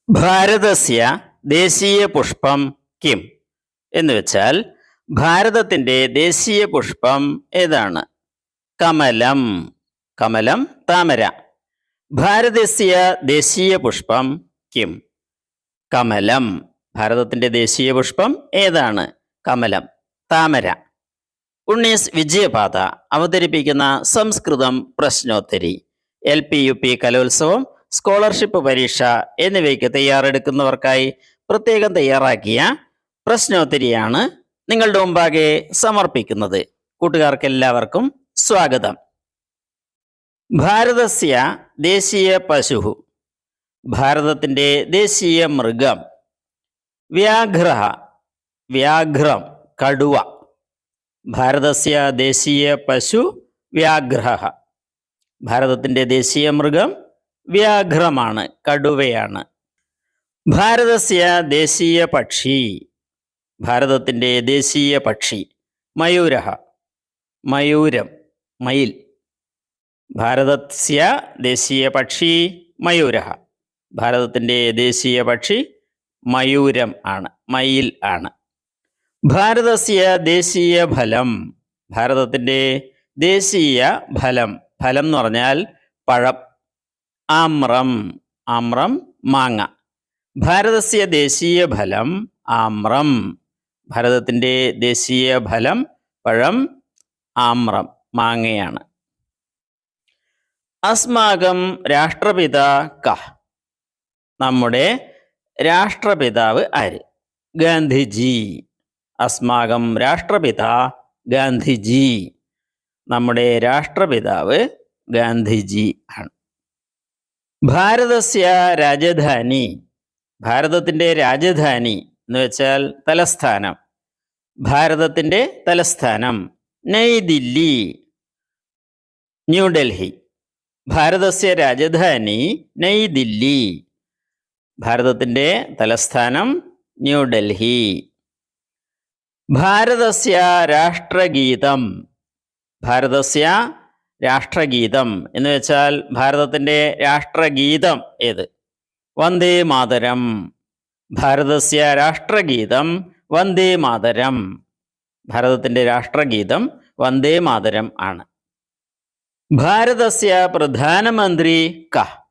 ഭാരതസ്യ ദേശീയ പുഷ്പം കിം എന്ന് വെച്ചാൽ ഭാരതത്തിന്റെ ദേശീയ പുഷ്പം ഏതാണ്? കമലം. കമലം, താമര. ഭാരതസ്യ ദേശീയ പുഷ്പം കിം? കമലം. ഭാരതത്തിന്റെ ദേശീയ പുഷ്പം ഏതാണ്? കമലം, താമര. ഉണ്ണീസ് വിജയപാത അവതരിപ്പിക്കുന്ന സംസ്കൃതം പ്രശ്നോത്തരി. LP UP കലോത്സവം, സ്കോളർഷിപ്പ് പരീക്ഷ എന്നിവയ്ക്ക് തയ്യാറെടുക്കുന്നവർക്കായി പ്രത്യേകം തയ്യാറാക്കിയ പ്രശ്നോത്തരിയാണ് നിങ്ങളുടെ മുമ്പാകെ സമർപ്പിക്കുന്നത്. കൂട്ടുകാർക്കെല്ലാവർക്കും സ്വാഗതം. ഭാരതസ്യ ദേശീയ പശു. ഭാരതത്തിന്റെ ദേശീയ മൃഗം. വ്യാഘ്ര. വ്യാഘ്രം, കടുവ. ഭാരതസ്യ ദേശീയ പശു വ്യാഘ്ര. ഭാരതത്തിന്റെ ദേശീയ മൃഗം വ്യാഘ്രമാണ്, കടുവയാണ്. ഭാരതസ്യ ദേശീയ പക്ഷി. ഭാരതത്തിന്റെ ദേശീയ പക്ഷി മയൂര. മയൂരം, മയിൽ. ഭാരതസ്യ ദേശീയ പക്ഷി മയൂര. ഭാരതത്തിന്റെ ദേശീയ പക്ഷി മയൂരം ആണ്, മയിൽ ആണ്. ഭാരതസ്യ ദേശീയ ഫലം. ഭാരതത്തിന്റെ ദേശീയ ഫലം. ഫലം എന്ന് പറഞ്ഞാൽ പഴം. ആമ്രം. ആമ്രം, മാങ്ങ. ഭാരതസ്യ ദേശീയ ഫലം ആമ്രം. ഭാരതത്തിന്റെ ദേശീയ ഫലം പഴം, ആമ്രം, മാങ്ങയാണ്. അസ്മാകം രാഷ്ട്രപിത കഃ. നമ്മുടെ രാഷ്ട്രപിതാവ് ആര്? ഗാന്ധിജി. അസ്മാകം രാഷ്ട്രപിത ഗാന്ധിജി. നമ്മുടെ രാഷ്ട്രപിതാവ് ഗാന്ധിജി ആണ്. ഭാരതസ്യ രാജധാനി. ഭാരതത്തിന്റെ രാജധാനി എന്ന് വെച്ചാൽ തലസ്ഥാനം. ഭാരതത്തിന്റെ തലസ്ഥാനം നൈദില്ലി, ന്യൂഡൽഹി. ഭാരതസ്യ രാജധാനി നൈദില്ലി. ഭാരതത്തിന്റെ തലസ്ഥാനം ന്യൂഡൽഹി. ഭാരതസ്യ രാഷ്ട്രഗീതം. ഭാരതസ്യ രാഷ്ട്രഗീതം എന്ന് വെച്ചാൽ ഭാരതത്തിന്റെ രാഷ്ട്രഗീതം ഏത്? വന്ദേ മാതരം. ഭാരതസ്യ രാഷ്ട്രഗീതം വന്ദേ മാതരം. ഭാരതത്തിന്റെ രാഷ്ട്രഗീതം വന്ദേ മാതരം ആണ്. ഭാരതസ്യ പ്രധാനമന്ത്രി കഃ.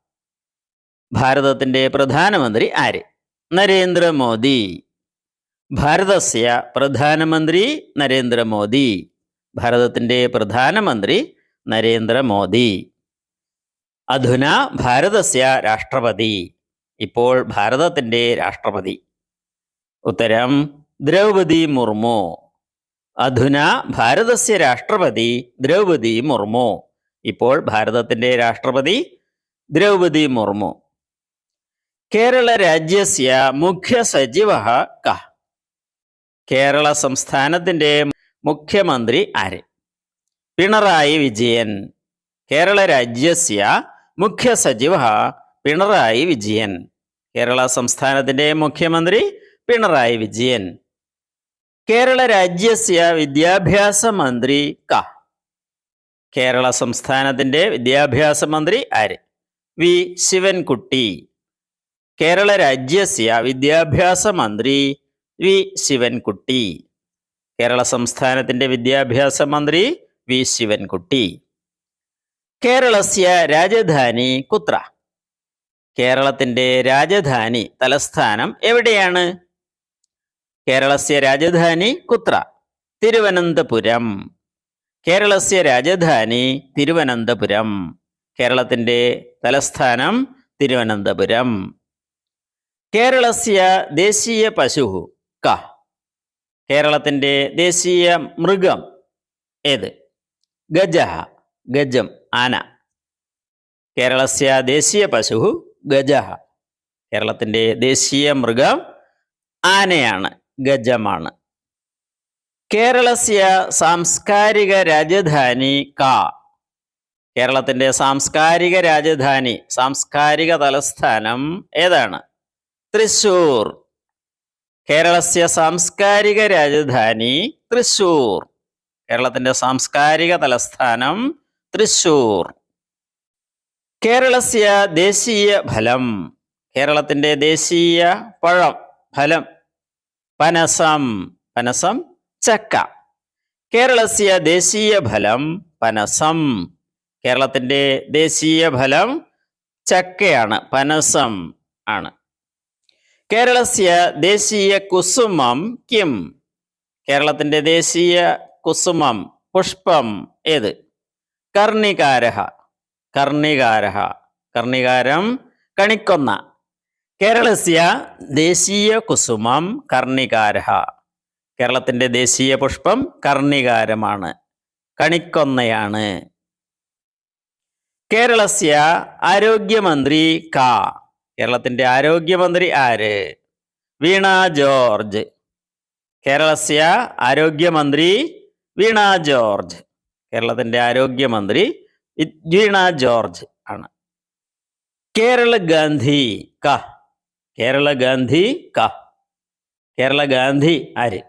ഭാരതത്തിന്റെ പ്രധാനമന്ത്രി ആര്? നരേന്ദ്രമോദി. ഭാരതസ്യ പ്രധാനമന്ത്രി നരേന്ദ്രമോദി. ഭാരതത്തിന്റെ പ്രധാനമന്ത്രി നരേന്ദ്രമോദി. അധുന ഭാരതസ്യ രാഷ്ട്രപതി. ഇപ്പോൾ ഭാരതത്തിന്റെ രാഷ്ട്രപതി. ഉത്തരം ദ്രൗപദി മുർമു. അധുന ഭാരതസ്യ രാഷ്ട്രപതി ദ്രൗപദി മുർമു. ഇപ്പോൾ ഭാരതത്തിന്റെ രാഷ്ട്രപതി ദ്രൗപദി മുർമു. കേരള രാജ്യസ്യ മുഖ്യ സചിവഃ കഃ. കേരള സംസ്ഥാനത്തിന്റെ മുഖ്യമന്ത്രി ആര്? പിണറായി വിജയൻ. കേരള രാജ്യസ്യ മുഖ്യ സചിവഃ പിണറായി വിജയൻ. കേരള സംസ്ഥാനത്തിന്റെ മുഖ്യമന്ത്രി പിണറായി വിജയൻ. കേരള രാജ്യസ്യ വിദ്യാഭ്യാസ മന്ത്രി കഃ. കേരള സംസ്ഥാനത്തിന്റെ വിദ്യാഭ്യാസ മന്ത്രി ആര്? വി ശിവൻകുട്ടി. കേരള രാജ്യസ്യ വിദ്യാഭ്യാസ മന്ത്രി വി ശിവൻകുട്ടി. കേരള സംസ്ഥാനത്തിന്റെ വിദ്യാഭ്യാസ മന്ത്രി വി ശിവൻകുട്ടി. കേരളസ്യ രാജധാനി കുത്ര. കേരളത്തിന്റെ രാജധാനി, തലസ്ഥാനം എവിടെയാണ്? കേരളസ്യ രാജധാനി കുത്ര? തിരുവനന്തപുരം. കേരളസ്യ രാജധാനി തിരുവനന്തപുരം. കേരളത്തിന്റെ തലസ്ഥാനം തിരുവനന്തപുരം. കേരളസ്യ ദേശീയ പശു കഃ. കേരളത്തിന്റെ ദേശീയ മൃഗം ഏത്? ഗജഃ. ഗജം, ആന. കേരളസ്യ ദേശീയ പശു ഗജഃ. കേരളത്തിന്റെ ദേശീയ മൃഗം ആനയാണ്, ഗജമാണ്. കേരളസ്യ സാംസ്കാരിക രാജധാനി കാ. കേരളത്തിന്റെ സാംസ്കാരിക രാജധാനി, സാംസ്കാരിക തലസ്ഥാനം ഏതാണ്? തൃശൂർ. കേരളസ്യ സാംസ്കാരിക രാജധാനി തൃശൂർ. കേരളത്തിന്റെ സാംസ്കാരിക തലസ്ഥാനം തൃശൂർ. കേരളസ്യ ദേശീയ ഫലം. കേരളത്തിന്റെ ദേശീയ പഴം ഫലം പനസം. പനസം ചക്ക. കേരളസ്യ ദേശീയ ഫലം പനസം. കേരളത്തിന്റെ ദേശീയ ഫലം ചക്കയാണ്, പനസം ആണ്. കേരളസ്യ ദേശീയ കുസുമം കിം. കേരളത്തിന്റെ ദേശീയ കുസുമം പുഷ്പം ഏത്? കർണികാരഃ. കർണികാരഃ. കർണികാരം കണിക്കൊന്ന. കേരളസ്യ ദേശീയ കുസുമം കർണികാരഃ. കേരളത്തിന്റെ ദേശീയ പുഷ്പം കർണികാരമാണ്, കണിക്കൊന്നയാണ്. കേരളസ്യ ആരോഗ്യമന്ത്രി കാ. കേരളത്തിന്റെ ആരോഗ്യമന്ത്രി ആര്? വീണ ജോർജ്. കേരളസ്യ ആരോഗ്യമന്ത്രി വീണ ജോർജ്. കേരളത്തിന്റെ ആരോഗ്യമന്ത്രി വീണ ജോർജ് ആണ്. കേരള ഗാന്ധി ക. കേരള ഗാന്ധി ക. കേരള ഗാന്ധി ആര്?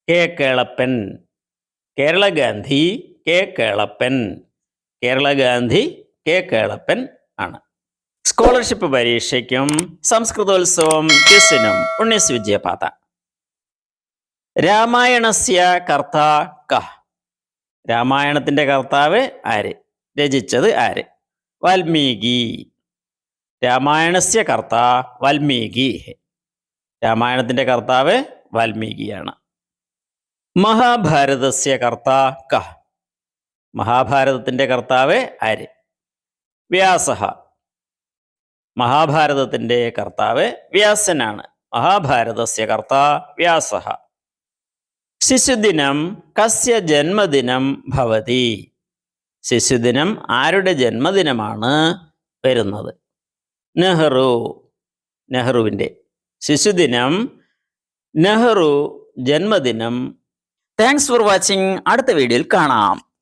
K Kelappan. Kerala Gandhi K Kelappan. Kerala Gandhi K Kelappan ആണ്. സ്കോളർഷിപ്പ് പരീക്ഷയ്ക്കും സംസ്കൃതോത്സവം ക്വിസിനും ഉണ്ണീസ് വിജയപാത. രാമായണസ്യ കർത്ത കഃ. രാമായണത്തിന്റെ കർത്താവ് ആര്? രചിച്ചത് ആര്? വാൽമീകി. രാമായണസ്യ കർത്ത വാൽമീകി. രാമായണത്തിന്റെ കർത്താവ് വാൽമീകിയാണ്. മഹാഭാരതസ്യ കർത്ത കഃ. മഹാഭാരതത്തിന്റെ കർത്താവ് ആര്? വ്യാസഃ. മഹാഭാരതത്തിന്റെ കർത്താവ് വ്യാസനാണ്. മഹാഭാരതസ്യ കർത്ത വ്യാസഃ. ശിശുദിനം കസ്യ ജന്മദിനം ഭവതി. ശിശുദിനം ആരുടെ ജന്മദിനമാണ് വരുന്നത്? നെഹ്റു. നെഹ്റുവിൻ്റെ ശിശുദിനം, നെഹ്റു ജന്മദിനം. Thanks for watching. അടുത്ത വീഡിയോയിൽ കാണാം.